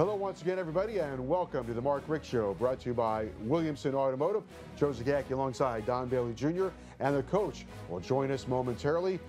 Hello once again, everybody, and welcome to the Mark Richt Show, brought to you by Williamson Automotive. Joe Zagacki alongside Don Bailey Jr., and the coach will join us momentarily.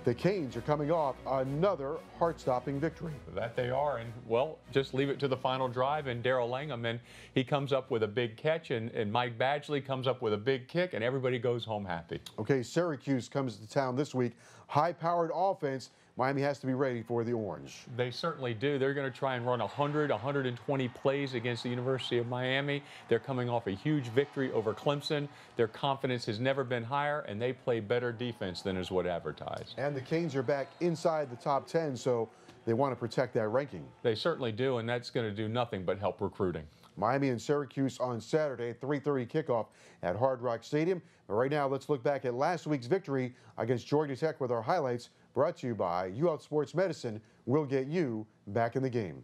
The Canes are coming off another heart-stopping victory. That they are, and well, just leave it to the final drive and Darrell Langham, and he comes up with a big catch, and Mike Badgley comes up with a big kick, and everybody goes home happy. Okay, Syracuse comes to town this week. High-powered offense. Miami has to be ready for the Orange. They certainly do. They're going to try and run 120 plays against the University of Miami. They're coming off a huge victory over Clemson. Their confidence has never been higher, and they play better defense than is what advertised. And the Canes are back inside the top 10, so they want to protect that ranking. They certainly do, and that's going to do nothing but help recruiting. Miami and Syracuse on Saturday, 3:30 kickoff at Hard Rock Stadium. But right now, let's look back at last week's victory against Georgia Tech with our highlights, brought to you by UL Sports Medicine. We'll get you back in the game.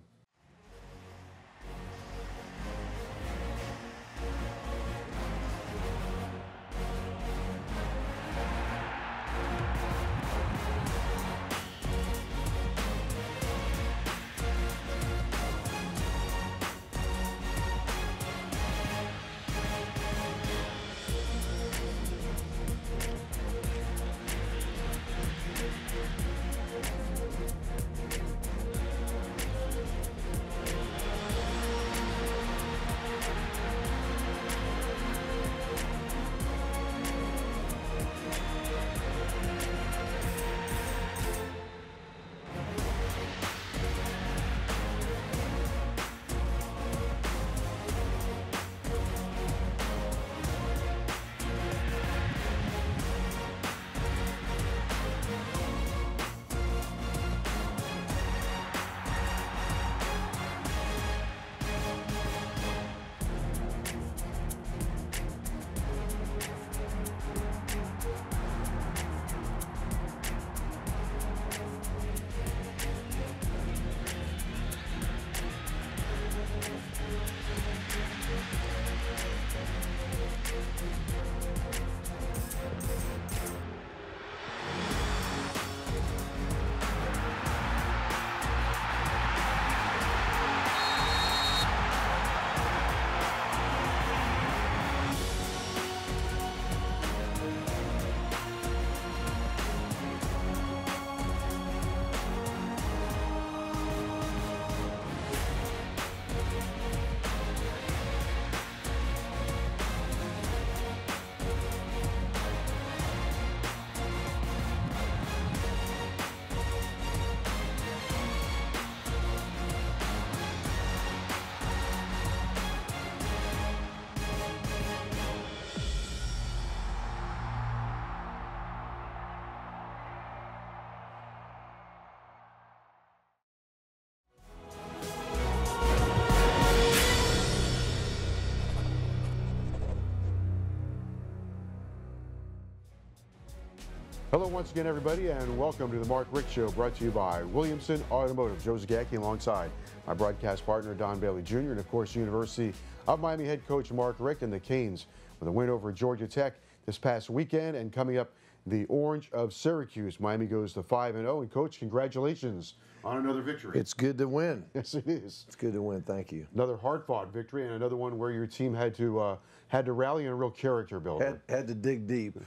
Hello once again, everybody, and welcome to the Mark Richt Show, brought to you by Williamson Automotive. Joe Zagacki alongside my broadcast partner, Don Bailey Jr., and of course, University of Miami head coach Mark Richt, and the Canes with a win over Georgia Tech this past weekend. And coming up, the Orange of Syracuse. Miami goes to 5-0, and coach, congratulations on another victory. It's good to win. Yes, it is. It's good to win. Thank you. Another hard-fought victory, and another one where your team had to rally in a real character builder. Had to dig deep.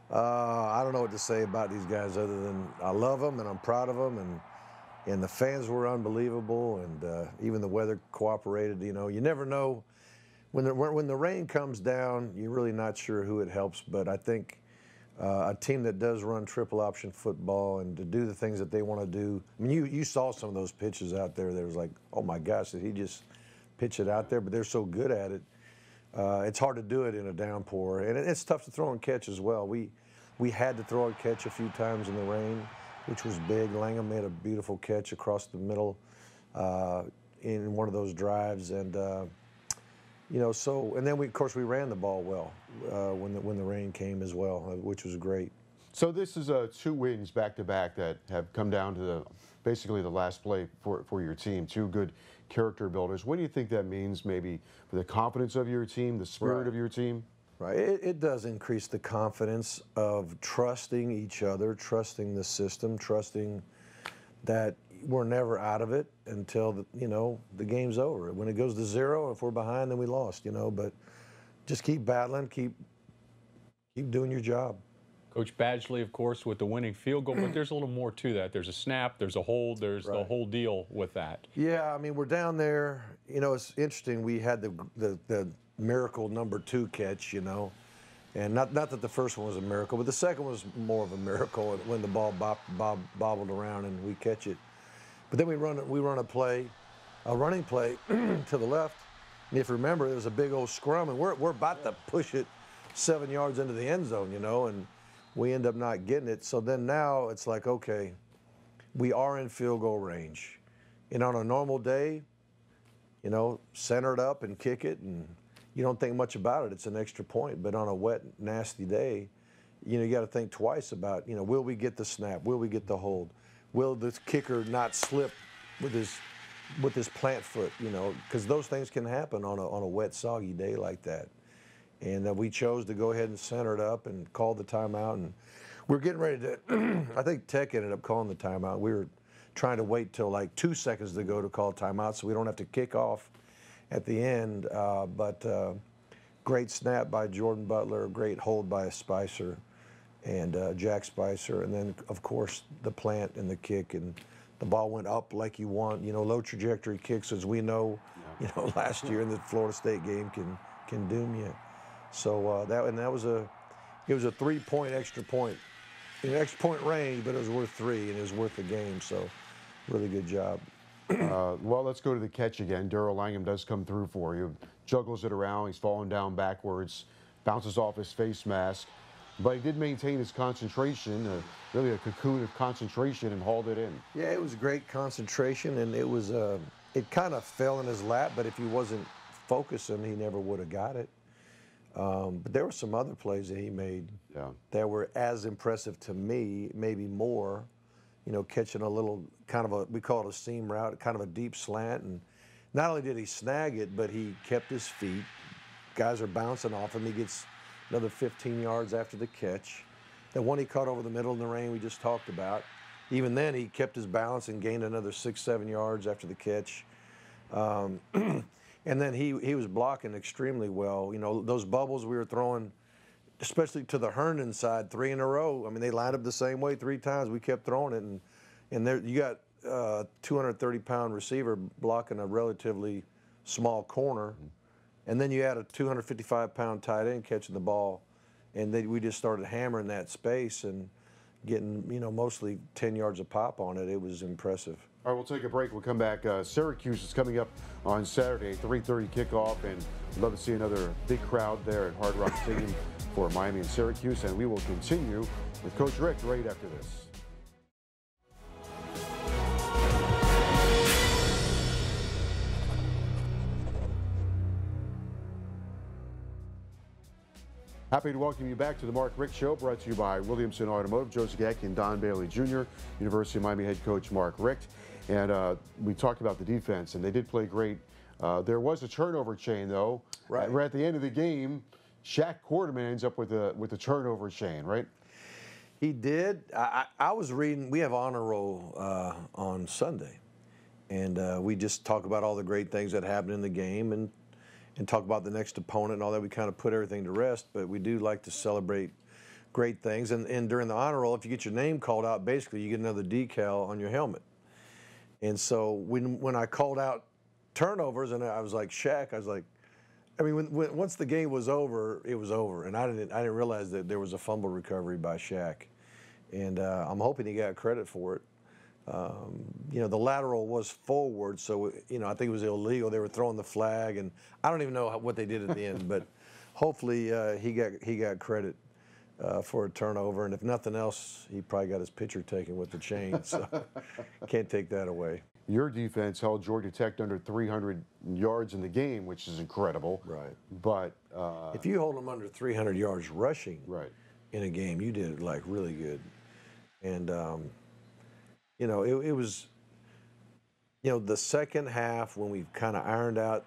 I don't know what to say about these guys other than I love them and I'm proud of them, and the fans were unbelievable, and even the weather cooperated. You know, you never know when the rain comes down. You're really not sure who it helps, but I think a team that does run triple option football and to do the things that they want to do. I mean, you saw some of those pitches out there. There was like, oh my gosh, did he just pitch it out there? But they're so good at it. It's hard to do it in a downpour, and it's tough to throw and catch as well. We had to throw and catch a few times in the rain, which was big. Langham made a beautiful catch across the middle in one of those drives, and you know. So, and then of course we ran the ball well when the rain came as well, which was great. So this is 2 wins back-to-back that have come down to basically the last play for your team. 2 good character builders. What do you think that means maybe for the confidence of your team, the spirit of your team? Right. It does increase the confidence of trusting each other, trusting the system, trusting that, we're never out of it until the game's over. When it goes to 0, if we're behind, then we lost. But just keep battling, keep doing your job. Coach Badgley, of course, with the winning field goal, but there's a little more to that. There's a snap, there's a hold, there's the whole deal with that. Yeah, I mean, we're down there. It's interesting. We had the miracle number 2 catch, and not that the first one was a miracle, but the second was more of a miracle when the ball bobbled around and we catch it. But then we run a running play to the left. And if you remember, there was a big old scrum, and we're about to push it 7 yards into the end zone, and we end up not getting it. So then now it's like, okay, we are in field goal range. And on a normal day, center it up and kick it, and you don't think much about it. It's an extra point. But on a wet, nasty day, you got to think twice about, will we get the snap? Will we get the hold? Will the kicker not slip with his plant foot? Because those things can happen on a wet, soggy day like that. And we chose to go ahead and center it up and call the timeout. And we're getting ready to, I think Tech ended up calling the timeout. We were trying to wait till like 2 seconds to go to call timeout so we don't have to kick off at the end. But great snap by Jordan Butler, great hold by Spicer and Jack Spicer. And then, of course, the plant and the kick. And the ball went up like you want. Low trajectory kicks, as we know, last year in the Florida State game can doom you. So that was a 3-point extra point, extra point range, but it was worth 3 and it was worth the game. So really good job. Well, let's go to the catch again. Daryl Langham does come through for you, juggles it around. He's falling down backwards, bounces off his face mask, but he did maintain his concentration, really a cocoon of concentration, and hauled it in. Yeah, it was great concentration, and it was it kind of fell in his lap. But if he wasn't focusing, he never would have got it. But there were some other plays that he made that were as impressive to me, maybe more, catching a little we call it a seam route, kind of a deep slant. And not only did he snag it, but he kept his feet. Guys are bouncing off him. He gets another 15 yards after the catch. The one he caught over the middle in the rain we just talked about. Even then, he kept his balance and gained another 6-7 yards after the catch. And then he was blocking extremely well. Those bubbles we were throwing, especially to the Herndon side, 3 in a row. I mean, they lined up the same way 3 times. We kept throwing it, and there you got a 230-pound receiver blocking a relatively small corner, and then you had a 255-pound tight end catching the ball, and then we just started hammering that space and getting mostly 10 yards a pop on it. It was impressive. All right, we'll take a break. We'll come back. Syracuse is coming up on Saturday, 3:30 kickoff, and we'd love to see another big crowd there at Hard Rock Stadium for Miami and Syracuse. And we will continue with Coach Richt right after this. Happy to welcome you back to the Mark Richt Show, brought to you by Williamson Automotive, Joe Zagacki and Don Bailey Jr., University of Miami head coach Mark Richt. And we talked about the defense, and they did play great. There was a turnover chain, though. Right. Right at the end of the game, Shaq Quarterman ends up with a turnover chain, right? He did. I was reading, we have honor roll on Sunday, and we just talk about all the great things that happened in the game and talk about the next opponent and all that. We kind of put everything to rest, but we do like to celebrate great things. And during the honor roll, if you get your name called out, basically you get another decal on your helmet. And so when I called out turnovers, and I was like, Shaq, I was like, I mean, once the game was over, it was over, and I didn't realize that there was a fumble recovery by Shaq, and I'm hoping he got credit for it. The lateral was forward, so I think it was illegal. They were throwing the flag, and I don't even know what they did at the end, but hopefully he got credit for a turnover, and if nothing else, he probably got his picture taken with the chain, so can't take that away. Your defense held Georgia Tech under 300 yards in the game, which is incredible. Right. But if you hold them under 300 yards rushing in a game, you did like really good. And it was the second half when we kind of ironed out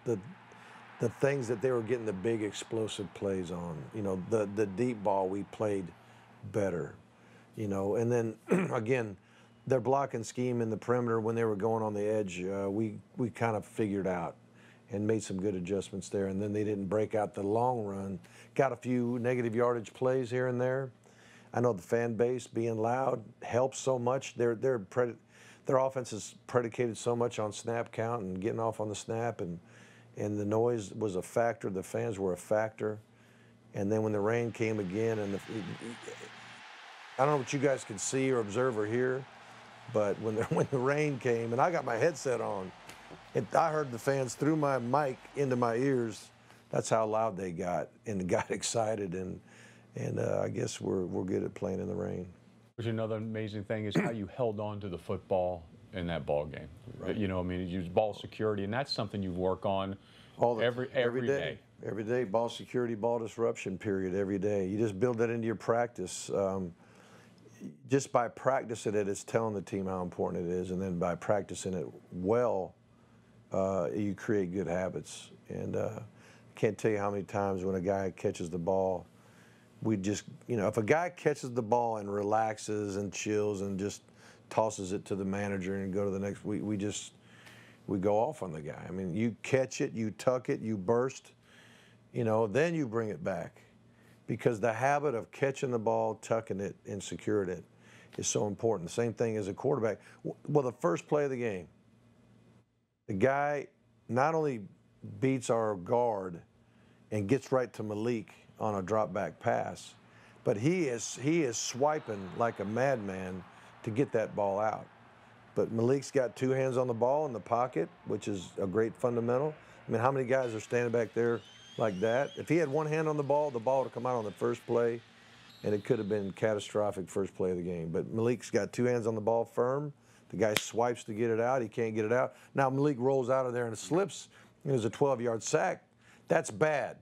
the things that they were getting the big explosive plays on. The deep ball we played better. And then again, their blocking scheme in the perimeter when they were going on the edge, we kind of figured out and made some good adjustments there. And then they didn't break out the long run. Got a few negative yardage plays here and there. I know the fan base being loud helps so much. Their offense is predicated so much on snap count and getting off on the snap, and the noise was a factor. The fans were a factor. And then when the rain came again, and I don't know what you guys can see or observe or hear, but when the rain came, and I got my headset on, I heard the fans through my mic into my ears. That's how loud they got and got excited, and I guess we're good at playing in the rain. Another amazing thing is how you held on to the football in that ball game. Right. You know, I mean, you use ball security, and that's something you work on every day. Every day, ball security, ball disruption period, every day. You just build that into your practice. Just by practicing it, it's telling the team how important it is, and then by practicing it well, you create good habits. And I can't tell you how many times when a guy catches the ball, we just, you know, if a guy catches the ball and relaxes and chills and just tosses it to the manager and go to the next, we go off on the guy. I mean, you catch it, you tuck it, you burst, you know, then you bring it back. Because the habit of catching the ball, tucking it, and securing it is so important. The same thing as a quarterback. Well, the first play of the game, the guy not only beats our guard and gets right to Malik on a drop back pass, but he is swiping like a madman to get that ball out. But Malik's got two hands on the ball in the pocket, which is a great fundamental. I mean, how many guys are standing back there like that? If he had one hand on the ball would have come out on the first play, and it could have been catastrophic first play of the game. But Malik's got two hands on the ball firm. The guy swipes to get it out. He can't get it out. Now Malik rolls out of there and slips. It was a 12-yard sack. That's bad.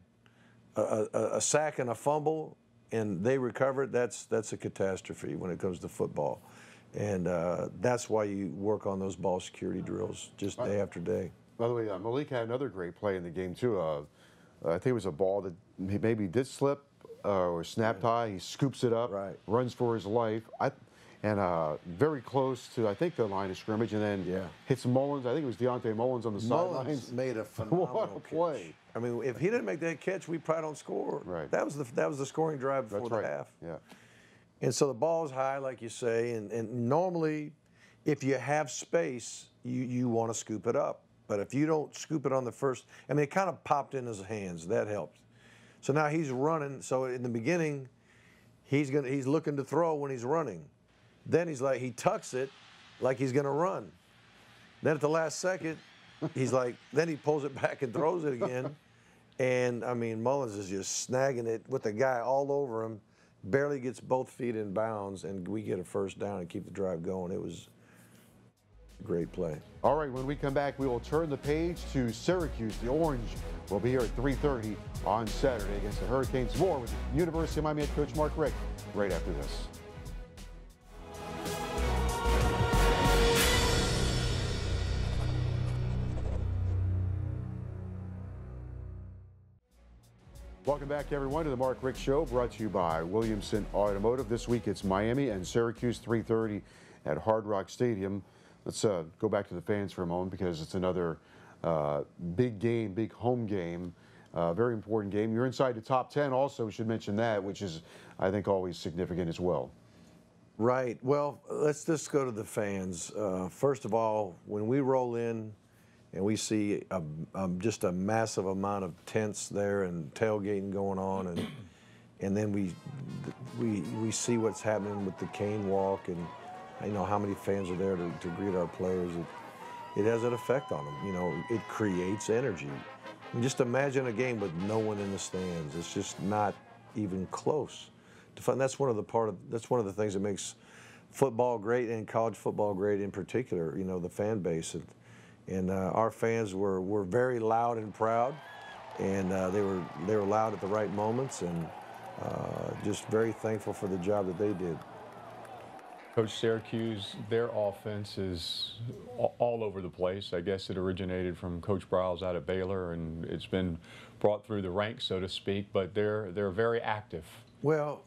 A sack and a fumble, and they recover it, that's a catastrophe when it comes to football. And that's why you work on those ball security drills just day after day. By the way, Malik had another great play in the game, too. I think it was a ball that he maybe did slip or snap tie. He scoops it up, right, runs for his life. Very close to, I think, the line of scrimmage, and then hits Mullins. I think it was Deontay Mullins on the sidelines. Mullins made a phenomenal play. Catch. I mean, if he didn't make that catch, we probably don't score. Right. That was the scoring drive before the half. Yeah. And so the ball's high, like you say, and normally, if you have space, you want to scoop it up. But if you don't scoop it on the first, I mean, it kind of popped in his hands. That helped. So now he's running. So in the beginning, he's looking to throw when he's running. Then he tucks it like he's going to run. Then at the last second, then he pulls it back and throws it again. And, I mean, Mullins is just snagging it with the guy all over him, barely gets both feet in bounds, and we get a first down and keep the drive going. It was a great play. All right, when we come back, we will turn the page to Syracuse. The Orange will be here at 3:30 on Saturday against the Hurricanes. More with the University of Miami head coach Mark Richt right after this. Welcome back, everyone, to the Mark Richt Show, brought to you by Williamson Automotive. This week it's Miami and Syracuse, 3:30 at Hard Rock Stadium. Let's go back to the fans for a moment, because it's another big game, big home game, very important game. You're inside the top 10 also, we should mention that, which is, I think, always significant as well. Right. Well, let's just go to the fans. First of all, when we roll in, and we see just a massive amount of tents there and tailgating going on, and then we see what's happening with the cane walk, and you know how many fans are there to greet our players. It has an effect on them. You know, it creates energy. And just imagine a game with no one in the stands. It's just not even close to fun. That's one of the things that makes football great, and college football great in particular. You know, the fan base. And our fans were very loud and proud, and they were loud at the right moments, and just very thankful for the job that they did. Coach, Syracuse, their offense is all over the place. I guess it originated from Coach Briles out of Baylor, and it's been brought through the ranks, so to speak. But they're very active. Well,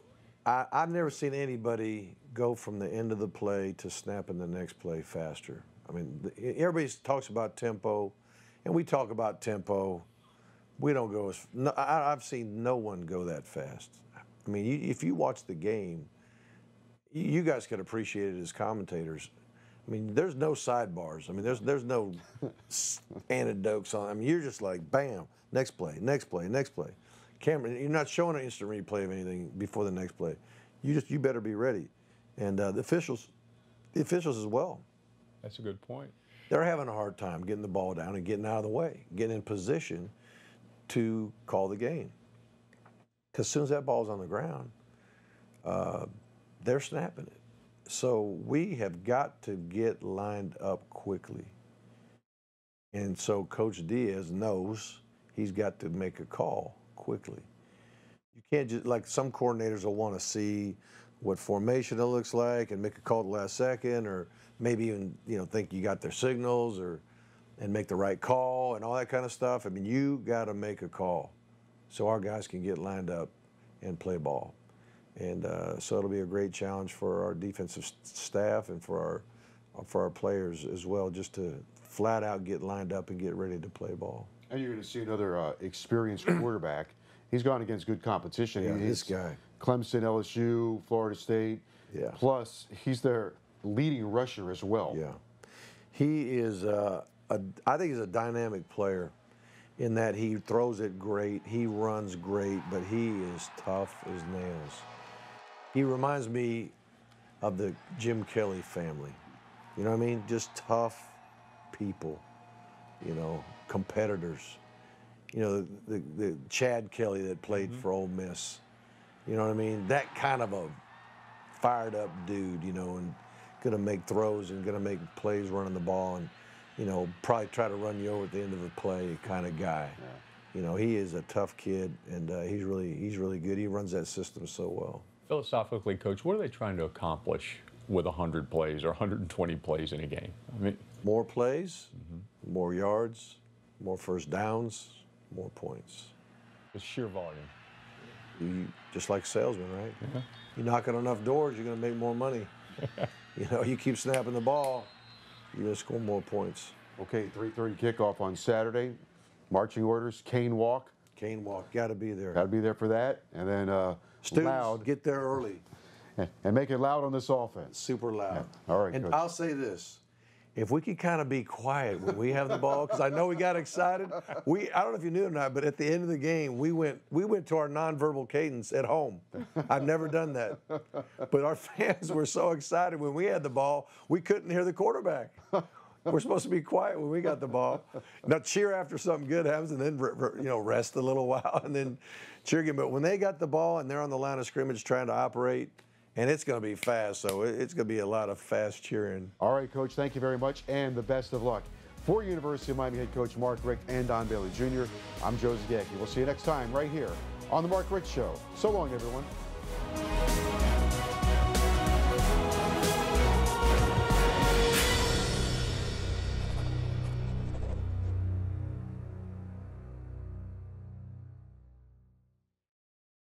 I've never seen anybody go from the end of the play to snapping the next play faster. I mean, everybody talks about tempo, and we talk about tempo. We don't go as. No, I've seen no one go that fast. I mean, if you watch the game, you guys could appreciate it as commentators. I mean, there's no sidebars. I mean, there's no anecdotes on. I mean, you're just like, bam, next play, next play, next play. Camera, you're not showing an instant replay of anything before the next play. You better be ready, and the officials as well. That's a good point. They're having a hard time getting the ball down and getting out of the way, getting in position to call the game. Because as soon as that ball's on the ground, they're snapping it. So we have got to get lined up quickly. And so Coach Diaz knows he's got to make a call quickly. You can't just, like some coordinators will want to see what formation it looks like and make a call at the last second, or maybe even, think you got their signals and make the right call and all that kind of stuff. I mean, you got to make a call so our guys can get lined up and play ball. And so it'll be a great challenge for our defensive staff and for our players as well, just to flat out get lined up and get ready to play ball. And you're going to see another experienced quarterback. He's gone against good competition. Yeah, this guy. Clemson, LSU, Florida State. Yeah. Plus, he's their leading rusher as well. Yeah. He is, I think he's a dynamic player in that he throws it great, he runs great, but he is tough as nails. He reminds me of the Jim Kelly family. You know what I mean? Just tough people, competitors. The Chad Kelly that played for Ole Miss. You know what I mean? That kind of a fired up dude, and going to make throws and going to make plays running the ball and, probably try to run you over at the end of the play kind of guy. Yeah. He is a tough kid, and he's really good. He runs that system so well. Philosophically, Coach, what are they trying to accomplish with 100 plays or 120 plays in a game? I mean, more plays, more yards, more first downs, more points. It's sheer volume. You just like a salesman, right? Yeah. You knock on enough doors, you're going to make more money. You keep snapping the ball, you're going to score more points. Okay, 3:30 kickoff on Saturday. Marching orders, cane walk. Cane walk, got to be there. Got to be there for that. And then students, loud. get there early. And make it loud on this offense. Super loud. Yeah. All right, and Coach. I'll say this. If we could kind of be quiet when we have the ball, because I know we got excited. I don't know if you knew it or not, but at the end of the game, we went to our nonverbal cadence at home. I've never done that. But our fans were so excited when we had the ball, we couldn't hear the quarterback. We're supposed to be quiet when we got the ball. Now cheer after something good happens, and then rest a little while, and then cheer again. But when they got the ball and they're on the line of scrimmage trying to operate, and it's going to be fast, so it's going to be a lot of fast cheering. All right, Coach, thank you very much, and the best of luck. For University of Miami head coach Mark Richt and Don Bailey Jr., I'm Joe Zagacki. We'll see you next time right here on The Mark Richt Show. So long, everyone.